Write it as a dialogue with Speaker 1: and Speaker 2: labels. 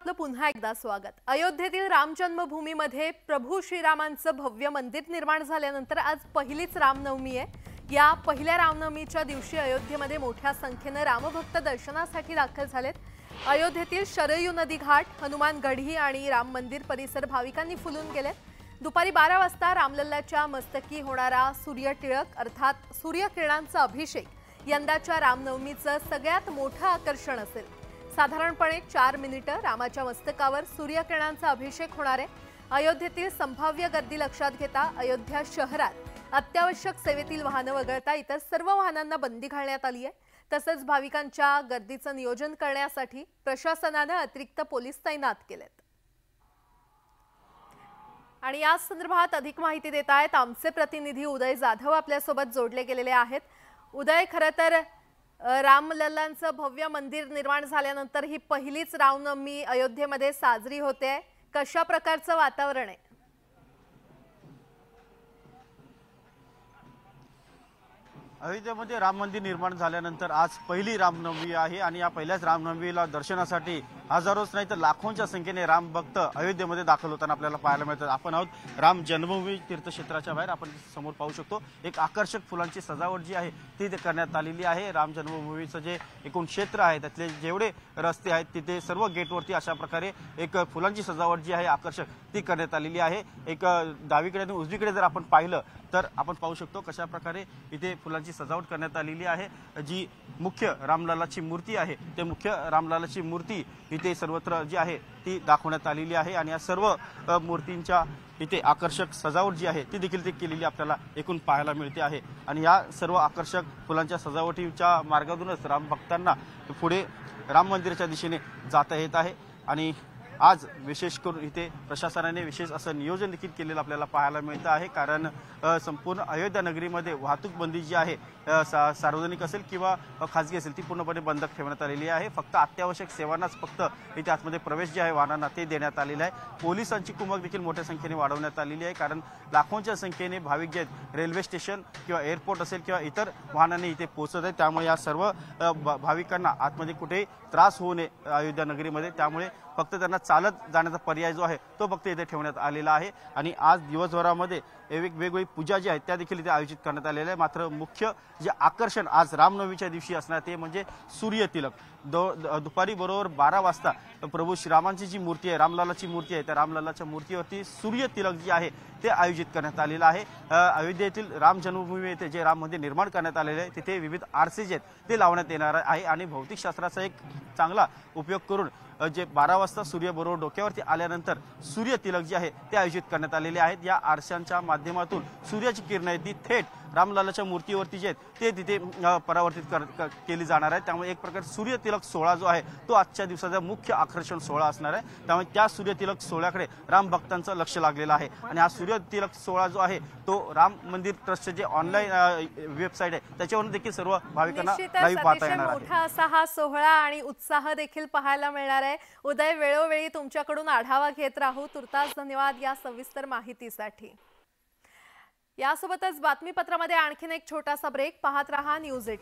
Speaker 1: आपलं पुन्हा एकदा स्वागत। अयोध्येतील राम जन्मभूमीमध्ये प्रभू श्रीरामांचं भव्य मंदिर निर्माण झाल्यानंतर आज पहिलीच रामनवमी आहे। या पहिल्या रामनवमीच्या दिवशी अयोध्येमध्ये मोठ्या संख्येने रामभक्त दर्शनासाठी दाखल झालेत। अयोध्येतील शरयू नदी घाट, हनुमान गढी आणि राम मंदिर परिसर भाविकांनी फुलून गेलेत। दुपारी 12 वाजता रामलल्लाच्या मस्तकी होणारा सूर्यटिळक अर्थात सूर्यकिरणांचा अभिषेक यंदाच्या रामनवमीचं सगळ्यात मोठं आकर्षण असेल। साधारणपणे 4 मिनिटं रामाच्या मस्तकावर सूर्यकिरणांचा अभिषेक होणार आहे। अयोध्येतील संभाव्य गर्दी लक्षात घेता अयोध्या शहरात अत्यावश्यक सेवेतील वाहनं वगळता इतर सर्व वाहनांना बंदी घालण्यात आली आहे। तसेच भाविकांच्या गर्दीचं नियोजन करण्यासाठी प्रशासनाने अतिरिक्त पोलीस तैनात केलेत। आणि या संदर्भात अधिक माहिती देत आहेत आमचे प्रतिनिधी उदय जाधव आपल्यासोबत जोडले गेलेले आहेत। उदय, खरं तर रामलल्लांचं भव्य मंदिर निर्माण झाल्यानंतर ही पहिलीच रामनवमी अयोध्येमध्ये साजरी होते। कशा प्रकारचं वातावरण आहे?
Speaker 2: अयोध्येमध्ये राम मंदिर निर्माण झाल्यानंतर आज पहिली रामनवमी आहे आणि या पहिल्याच रामनवमीला दर्शनासाठी हजारोच नाही तर लाखोंच्या संख्येने राम भक्त अयोध्येमध्ये दाखल होताना आपल्याला पाहायला मिळतात। आपण आहोत राम जन्मभूमी तीर्थक्षेत्राच्या बाहेर। आपण समोर पाहू शकतो एक आकर्षक फुलांची सजावट जी आहे ती करण्यात आलेली आहे। राम जन्मभूमीचं जे एकूण क्षेत्र आहे त्यातले जेवढे रस्ते आहेत तिथे सर्व गेटवरती अशा प्रकारे एक फुलांची सजावट जी आहे आकर्षक ती करण्यात आलेली आहे। एक डावीकडे आणि उजवीकडे जर आपण पाहिलं तर आपण पाहू शकतो कशा प्रकारे इथे फुलांची सजावट करण्यात आलेली आहे। जी मुख्य रामलल्लाची मूर्ती आहे ते मुख्य रामलल्लाची मूर्ती इथे सर्वत्र जी आहे ती दाखवण्यात आलेली आहे आणि या सर्व मूर्तींच्या इथे आकर्षक सजावट जी आहे ती देखील केलेली आपल्याला एकूण पाहायला मिळते आहे। आणि या सर्व आकर्षक फुलांच्या सजावटीच्या मार्गातूनच राम भक्तांना पुढे राम मंदिराच्या दिशेने जाता येत आहे। आणि आज विशेष करून इथे प्रशासनाने विशेष असं नियोजन देखील केलेलं आपल्याला पाहायला मिळतं आहे। कारण संपूर्ण अयोध्या नगरीमध्ये वाहतूक बंदी जी आहे सार्वजनिक असेल किंवा खाजगी असेल ती पूर्णपणे बंद ठेवण्यात आलेली आहे। फक्त अत्यावश्यक सेवांनाच फक्त इथे आतमध्ये प्रवेश जे आहे वाहनांना ते देण्यात आलेला आहे। पोलिसांची कुमक देखील मोठ्या संख्येने वाढवण्यात आलेली आहे कारण लाखोंच्या संख्येने भाविक जे आहेत रेल्वे स्टेशन किंवा एअरपोर्ट असेल किंवा इतर वाहनांनी इथे पोहोचत आहेत। त्यामुळे या सर्व भाविकांना आतमध्ये कुठेही त्रास होऊ नये अयोध्या नगरीमध्ये, त्यामुळे फक्त त्यांना चालत जाण्याचा पर्याय जो आहे तो फक्त इथे ठेवण्यात आलेला आहे। आणि आज दिवसभरामध्ये वेगवेगळी पूजा जी आहे त्या देखील इथे आयोजित करण्यात आलेल्या आहे। मात्र मुख्य जे आकर्षण आज रामनवमीच्या दिवशी असणार ते म्हणजे सूर्यतिलक। दुपारी बरोबर 12 वाजता प्रभू श्रीरामांची जी मूर्ती आहे रामलल्लाची मूर्ती आहे त्या रामलल्लाच्या मूर्तीवरती सूर्यतिलक जे आहे ते आयोजित करण्यात आलेलं आहे। अयोध्येतील राम जन्मभूमी येथे जे राम मंदिर निर्माण करण्यात आलेले आहे तिथे विविध आरसे जे आहेत ते लावण्यात येणार आहे आणि भौतिकशास्त्राचा एक चांगला उपयोग करून जे 12 वाजता सूर्य बरोबर डोक्यावरती आल्यानंतर सूर्यतिलक जे आहे ते आयोजित करण्यात आलेले आहेत। या आरशांच्या माध्यमातून सूर्याची किरण आहे ती थेट रामलल्लाच्या मूर्तीवरती जे आहेत ते तिथे परावर्तित केली जाणार आहे। त्यामुळे एक प्रकार सूर्यतिलक सोहळा जो आहे तो आजच्या दिवसाचा मुख्य आकर्षण सोहळा असणार आहे। त्यामुळे त्या सूर्यतिलक सोहळ्याकडे राम भक्तांचं लक्ष लागलेलं आहे आणि हा सूर्यतिलक सोहळा जो आहे तो राम मंदिर ट्रस्टचे जे ऑनलाईन वेबसाईट आहे त्याच्यावरून देखील सर्व भाविकांना लाईव्ह पाहता येणार आहे।
Speaker 1: मोठा असा हा सोहळा आणि उत्साह देखील पाहायला मिळणार आहे। उदय, वेळोवेळी तुमच्याकडून आढावा घेत राहू। तुर्तास धन्यवाद या सविस्तर माहितीसाठी। यासोबतच बातमीपत्रामध्ये आणखीन एक छोटासा ब्रेक। पाहत रहा न्यूज 18।